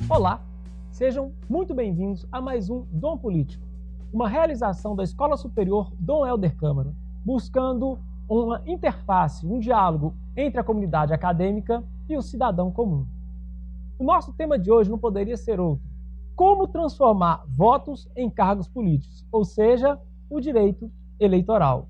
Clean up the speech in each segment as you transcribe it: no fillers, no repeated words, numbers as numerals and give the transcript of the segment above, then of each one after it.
Olá, sejam muito bem-vindos a mais um Dom Político, uma realização da Escola Superior Dom Helder Câmara, buscando uma interface, um diálogo entre a comunidade acadêmica e o cidadão comum. O nosso tema de hoje não poderia ser outro: como transformar votos em cargos políticos, ou seja, o direito eleitoral.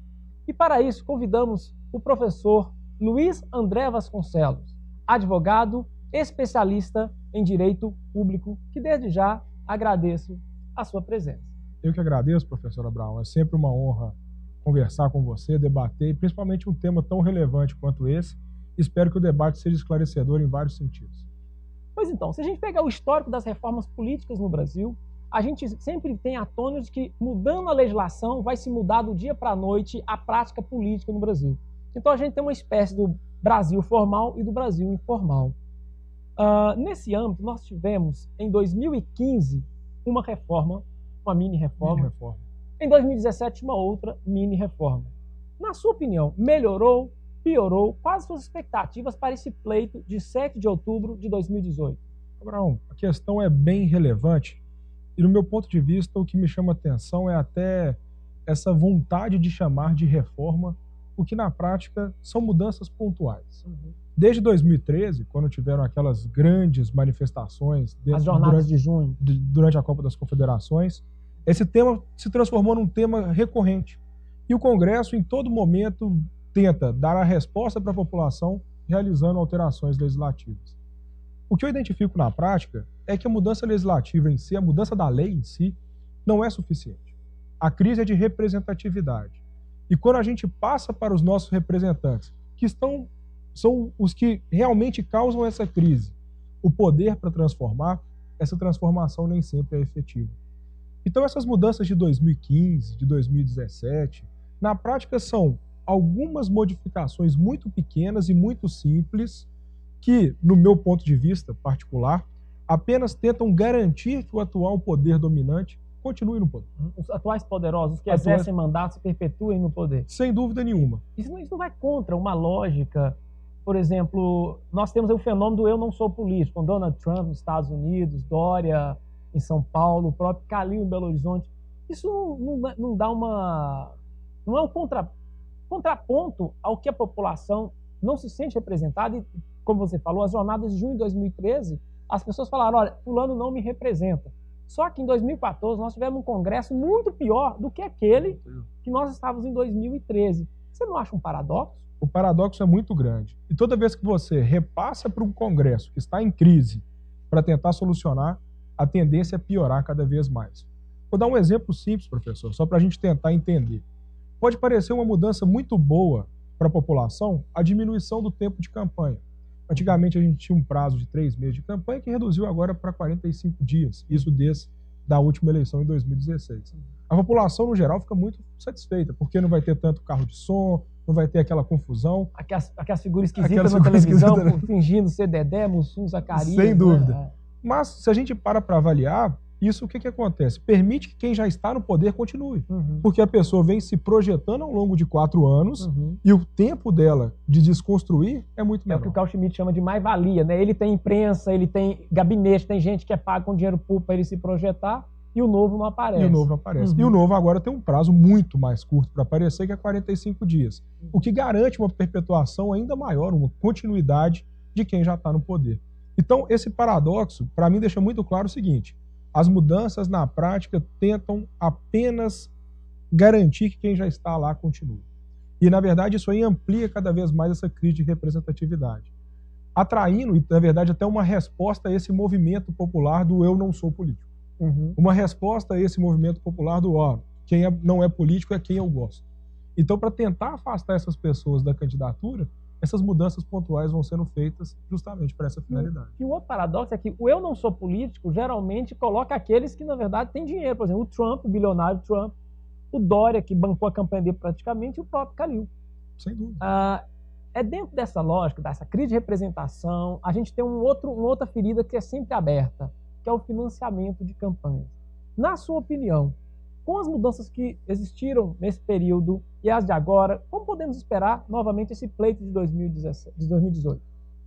E para isso convidamos o professor Luiz André Vasconcelos, advogado, especialista em direito público, que desde já agradeço a sua presença. Eu que agradeço, professor Abraão. É sempre uma honra conversar com você, debater, e principalmente um tema tão relevante quanto esse. Espero que o debate seja esclarecedor em vários sentidos. Pois então, se a gente pegar o histórico das reformas políticas no Brasil, a gente sempre tem a tônica de que, mudando a legislação, vai se mudar do dia para a noite a prática política no Brasil. Então a gente tem uma espécie do Brasil formal e do Brasil informal. Nesse âmbito, nós tivemos, em 2015, uma reforma, uma mini-reforma. Em 2017, uma outra mini-reforma. Na sua opinião, melhorou, piorou? Quais suas expectativas para esse pleito de 7 de outubro de 2018? Abraão, a questão é bem relevante e, no meu ponto de vista, o que me chama atenção é até essa vontade de chamar de reforma, o que na prática são mudanças pontuais. Desde 2013, quando tiveram aquelas grandes manifestações as jornadas de junho, durante a Copa das Confederações, esse tema se transformou num tema recorrente. E o Congresso, em todo momento, tenta dar a resposta para a população realizando alterações legislativas. O que eu identifico na prática é que a mudança legislativa em si, a mudança da lei em si, não é suficiente. A crise é de representatividade. E quando a gente passa para os nossos representantes, que são os que realmente causam essa crise, o poder para transformar, essa transformação nem sempre é efetiva. Então essas mudanças de 2015, de 2017, na prática são algumas modificações muito pequenas e muito simples que, no meu ponto de vista particular, apenas tentam garantir que o atual poder dominante continue no poder. Os atuais poderosos que exercem mandato se perpetuem no poder. Sem dúvida nenhuma. Isso não vai contra uma lógica. Por exemplo, nós temos o fenômeno do eu não sou político, com Donald Trump nos Estados Unidos, Dória em São Paulo, o próprio Calil em Belo Horizonte. Isso não dá não é um contraponto ao que a população não se sente representada. E, como você falou, as jornadas de junho de 2013, as pessoas falaram: olha, fulano não me representa. Só que em 2014 nós tivemos um congresso muito pior do que aquele que nós estávamos em 2013. Você não acha um paradoxo? O paradoxo é muito grande. E toda vez que você repassa para um Congresso que está em crise para tentar solucionar, a tendência é piorar cada vez mais. Vou dar um exemplo simples, professor, só para a gente tentar entender. Pode parecer uma mudança muito boa para a população a diminuição do tempo de campanha. Antigamente a gente tinha um prazo de 3 meses de campanha que reduziu agora para 45 dias, isso desde da última eleição em 2016. A população, no geral, fica muito satisfeita, porque não vai ter tanto carro de som, não vai ter aquela confusão. Aquelas figuras esquisitas na televisão, fingindo ser Dedé, Mussum, Zacarias. Sem dúvida. Né? Mas, se a gente para avaliar, isso o que acontece? Permite que quem já está no poder continue. Porque a pessoa vem se projetando ao longo de 4 anos e o tempo dela de desconstruir é muito menor. É o que o Carl Schmitt chama de mais-valia, né? Ele tem imprensa, ele tem gabinete, tem gente que é paga com dinheiro público para ele se projetar, e o novo não aparece. E o novo agora tem um prazo muito mais curto para aparecer, que é 45 dias. O que garante uma perpetuação ainda maior, uma continuidade de quem já está no poder. Então, esse paradoxo, para mim, deixa muito claro o seguinte: as mudanças, na prática, tentam apenas garantir que quem já está lá continue. E, na verdade, isso aí amplia cada vez mais essa crise de representatividade, atraindo, e, na verdade, até uma resposta a esse movimento popular do eu não sou político. Uma resposta a esse movimento popular do quem não é político é quem eu gosto. Então, para tentar afastar essas pessoas da candidatura, essas mudanças pontuais vão sendo feitas justamente para essa finalidade. E o outro paradoxo é que o eu não sou político geralmente coloca aqueles que, na verdade, têm dinheiro. Por exemplo, o Trump, o bilionário Trump, o Dória, que bancou a campanha dele praticamente, e o próprio Calil. Sem dúvida. É dentro dessa lógica, dessa crise de representação, a gente tem uma outra ferida que é sempre aberta, que é o financiamento de campanhas. Na sua opinião, com as mudanças que existiram nesse período e as de agora, como podemos esperar novamente esse pleito de 2018?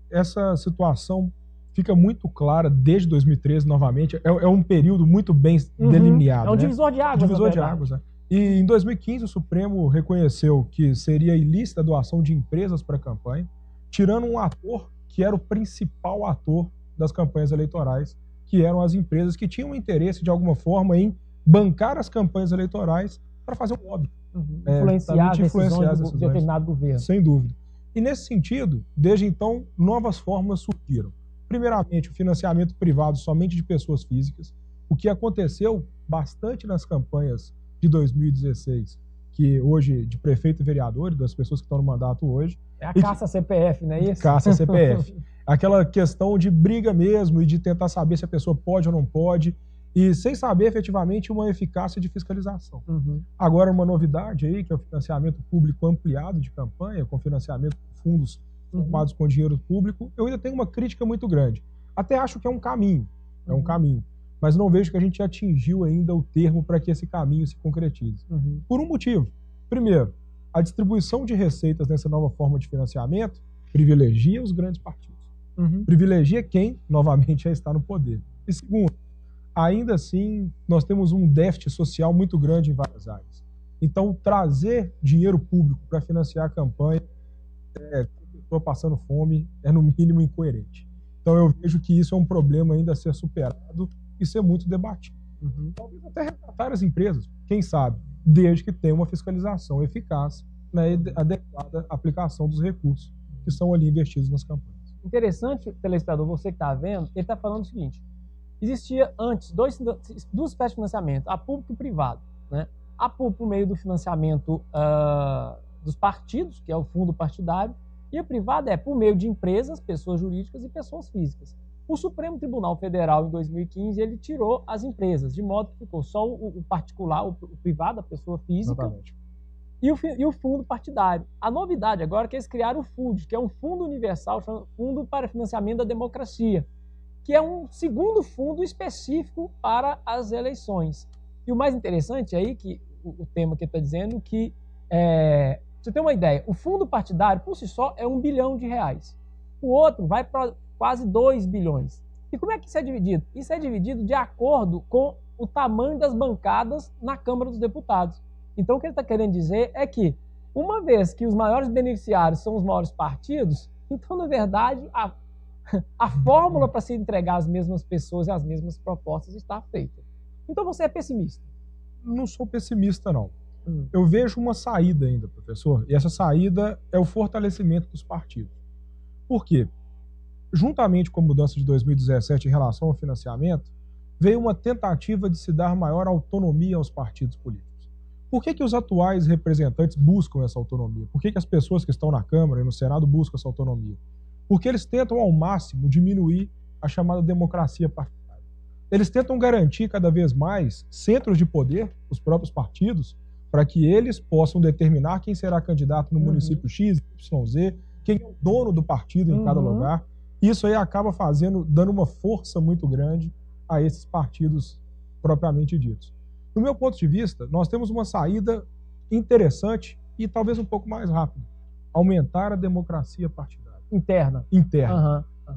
Essa situação fica muito clara desde 2013, novamente. É um período muito bem delineado. É um né? divisor de águas. Divisor de águas, né? E em 2015 o Supremo reconheceu que seria ilícita a doação de empresas para a campanha, tirando um ator que era o principal ator das campanhas eleitorais, que eram as empresas que tinham interesse, de alguma forma, em bancar as campanhas eleitorais para fazer um lobby. Influenciar as decisões de determinado governo. Sem dúvida. E nesse sentido, desde então, novas formas surgiram. Primeiramente, o financiamento privado somente de pessoas físicas, o que aconteceu bastante nas campanhas de 2016, que hoje, de prefeito e vereador, das pessoas que estão no mandato hoje. É a caça CPF, não é isso? Caça CPF. Aquela questão de briga mesmo e de tentar saber se a pessoa pode ou não pode, e sem saber efetivamente uma eficácia de fiscalização. Agora, uma novidade aí, que é o financiamento público ampliado de campanha, com financiamento de fundos formados com dinheiro público, eu ainda tenho uma crítica muito grande. Até acho que é um caminho, mas não vejo que a gente atingiu ainda o termo para que esse caminho se concretize. Por um motivo. Primeiro, a distribuição de receitas nessa nova forma de financiamento privilegia os grandes partidos. Privilegia quem, novamente, já está no poder. E segundo, ainda assim, nós temos um déficit social muito grande em várias áreas. Então, trazer dinheiro público para financiar a campanha, estou passando fome, é no mínimo incoerente. Então, eu vejo que isso é um problema ainda a ser superado e ser muito debatido. Talvez até resgatar as empresas, quem sabe, desde que tenha uma fiscalização eficaz na adequada aplicação dos recursos que são ali investidos nas campanhas. Interessante, telespectador, você que está vendo, ele está falando o seguinte: existia antes duas espécies de financiamento, a público e privado. Né? A público por meio do financiamento dos partidos, que é o fundo partidário, e a privada é por meio de empresas, pessoas jurídicas e pessoas físicas. O Supremo Tribunal Federal, em 2015, ele tirou as empresas, de modo que ficou só o particular, o privado, a pessoa física, e o fundo partidário. A novidade agora é que eles criaram o FUND, que é um fundo universal, Fundo para Financiamento da Democracia, que é um segundo fundo específico para as eleições. E o mais interessante aí, que o tema que ele está dizendo, que, você tem uma ideia, o fundo partidário, por si só, é R$1 bilhão. O outro vai para quase 2 bilhões. E como é que isso é dividido? Isso é dividido de acordo com o tamanho das bancadas na Câmara dos Deputados. Então, o que ele está querendo dizer é que, uma vez que os maiores beneficiários são os maiores partidos, então, na verdade, a fórmula para se entregar às mesmas pessoas e às mesmas propostas está feita. Então, você é pessimista? Não sou pessimista, não. Eu vejo uma saída ainda, professor, e essa saída é o fortalecimento dos partidos. Por quê? Juntamente com a mudança de 2017 em relação ao financiamento, veio uma tentativa de se dar maior autonomia aos partidos políticos. Por que os atuais representantes buscam essa autonomia? Por que as pessoas que estão na Câmara e no Senado buscam essa autonomia? Porque eles tentam, ao máximo, diminuir a chamada democracia partidária. Eles tentam garantir cada vez mais centros de poder, os próprios partidos, para que eles possam determinar quem será candidato no município X, Y, Z, quem é o dono do partido em cada lugar. Isso aí acaba dando uma força muito grande a esses partidos propriamente ditos. Do meu ponto de vista, nós temos uma saída interessante e talvez um pouco mais rápida. Aumentar a democracia partidária. Interna.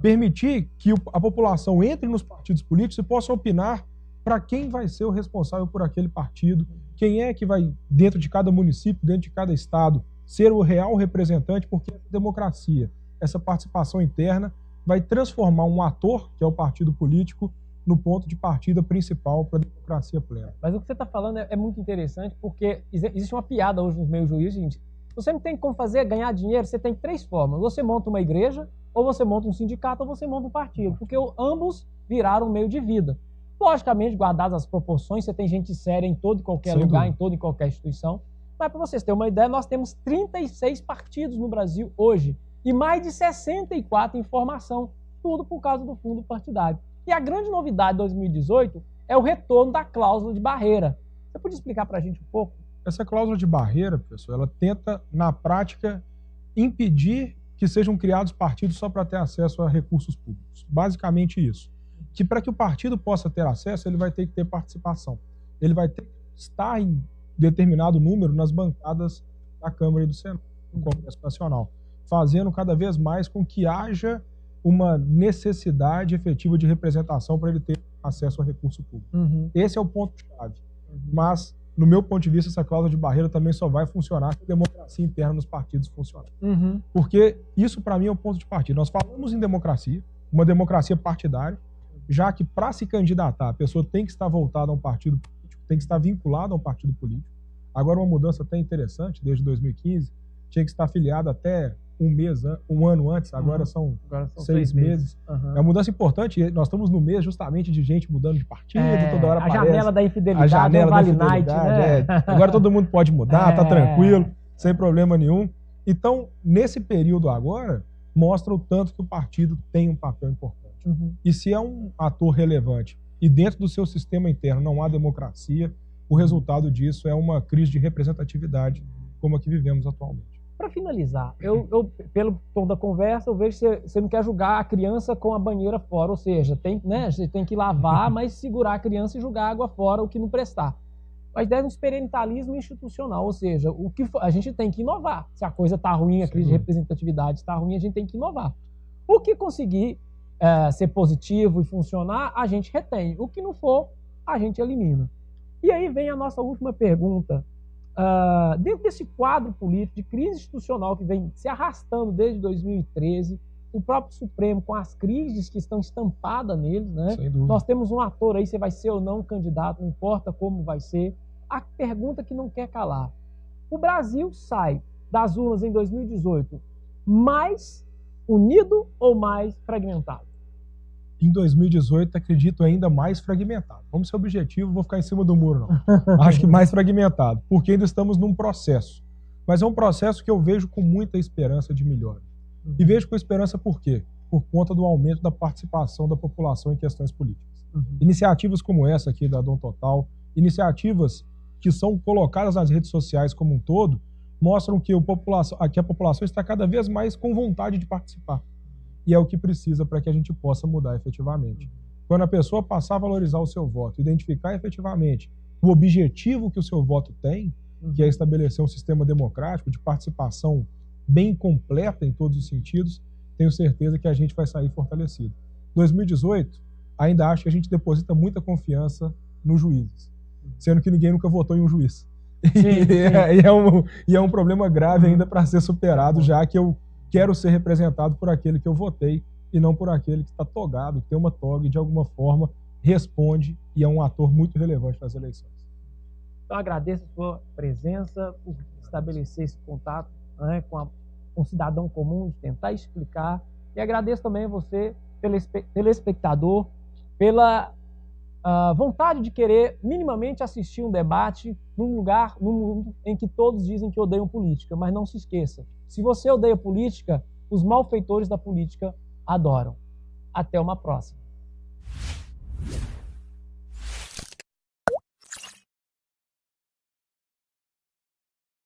Permitir que a população entre nos partidos políticos e possa opinar para quem vai ser o responsável por aquele partido, quem é que vai, dentro de cada município, dentro de cada estado, ser o real representante, porque a democracia, essa participação interna, vai transformar um ator, que é o partido político, no ponto de partida principal para a democracia plena. Mas o que você está falando é muito interessante, porque existe uma piada hoje nos meios jurídicos, gente. Você não tem como ganhar dinheiro, você tem 3 formas. Você monta uma igreja, ou você monta um sindicato, ou você monta um partido, porque ambos viraram um meio de vida. Logicamente, guardadas as proporções, você tem gente séria em todo e qualquer lugar, em toda e qualquer instituição. Mas para vocês terem uma ideia, nós temos 36 partidos no Brasil hoje, e mais de 64 em formação, tudo por causa do fundo partidário. E a grande novidade de 2018 é o retorno da cláusula de barreira. Você podia explicar para a gente um pouco? Essa cláusula de barreira, professor, ela tenta, na prática, impedir que sejam criados partidos só para ter acesso a recursos públicos. Basicamente isso. Que para que o partido possa ter acesso, ele vai ter que ter participação. Ele vai ter que está em determinado número nas bancadas da Câmara e do Senado, do Congresso Nacional, fazendo cada vez mais com que haja uma necessidade efetiva de representação para ele ter acesso a recurso público. Esse é o ponto-chave. Mas, no meu ponto de vista, essa cláusula de barreira também só vai funcionar se a democracia interna nos partidos funcionar. Porque isso, para mim, é o ponto de partida. Nós falamos em democracia, uma democracia partidária, já que para se candidatar, a pessoa tem que estar voltada a um partido político, tem que estar vinculada a um partido político. Agora, uma mudança até interessante, desde 2015, tinha que estar afiliada até um ano antes, agora são 6 meses. É uma mudança importante, nós estamos no mês justamente de gente mudando de partido, toda hora aparece. A janela da infidelidade, a janela da Vale infidelidade, Night, né? Agora todo mundo pode mudar, tá tranquilo, sem problema nenhum. Então, nesse período agora, mostra o tanto que o partido tem um papel importante. E se é um ator relevante e dentro do seu sistema interno não há democracia, o resultado disso é uma crise de representatividade como a que vivemos atualmente. Para finalizar, eu, pelo tom da conversa, eu vejo que você não quer julgar a criança com a banheira fora, ou seja, você tem que lavar, mas segurar a criança e jogar água fora, o que não prestar. Mas deve um experimентalismo institucional, ou seja, a gente tem que inovar. Se a coisa está ruim, a crise de representatividade está ruim, a gente tem que inovar. O que conseguir ser positivo e funcionar, a gente retém. O que não for, a gente elimina. E aí vem a nossa última pergunta. Dentro desse quadro político de crise institucional que vem se arrastando desde 2013, o próprio Supremo com as crises que estão estampadas nele, né? Nós temos um ator aí, você vai ser ou não candidato, não importa como vai ser. A pergunta que não quer calar. O Brasil sai das urnas em 2018 mais unido ou mais fragmentado? Em 2018, acredito ainda mais fragmentado. Vamos ser objetivo, vou ficar em cima do muro, não. Acho que mais fragmentado, porque ainda estamos num processo. Mas é um processo que eu vejo com muita esperança de melhora. E vejo com esperança por quê? Por conta do aumento da participação da população em questões políticas. Iniciativas como essa aqui da Dom Total, iniciativas que são colocadas nas redes sociais como um todo, mostram que a população está cada vez mais com vontade de participar. E é o que precisa para que a gente possa mudar efetivamente. Quando a pessoa passar a valorizar o seu voto, identificar efetivamente o objetivo que o seu voto tem, que é estabelecer um sistema democrático de participação bem completa em todos os sentidos, tenho certeza que a gente vai sair fortalecido. 2018, ainda acho que a gente deposita muita confiança nos juízes, sendo que ninguém nunca votou em um juiz. E é um problema grave ainda para ser superado, já que eu quero ser representado por aquele que eu votei e não por aquele que está togado, que tem uma toga e de alguma forma responde e é um ator muito relevante nas eleições. Então agradeço a sua presença, por estabelecer esse contato, né, com um cidadão comum, de tentar explicar. E agradeço também a você, telespectador, pela vontade de querer minimamente assistir um debate num lugar, num mundo em que todos dizem que odeiam política. Mas não se esqueça, se você odeia política, os malfeitores da política adoram. Até uma próxima.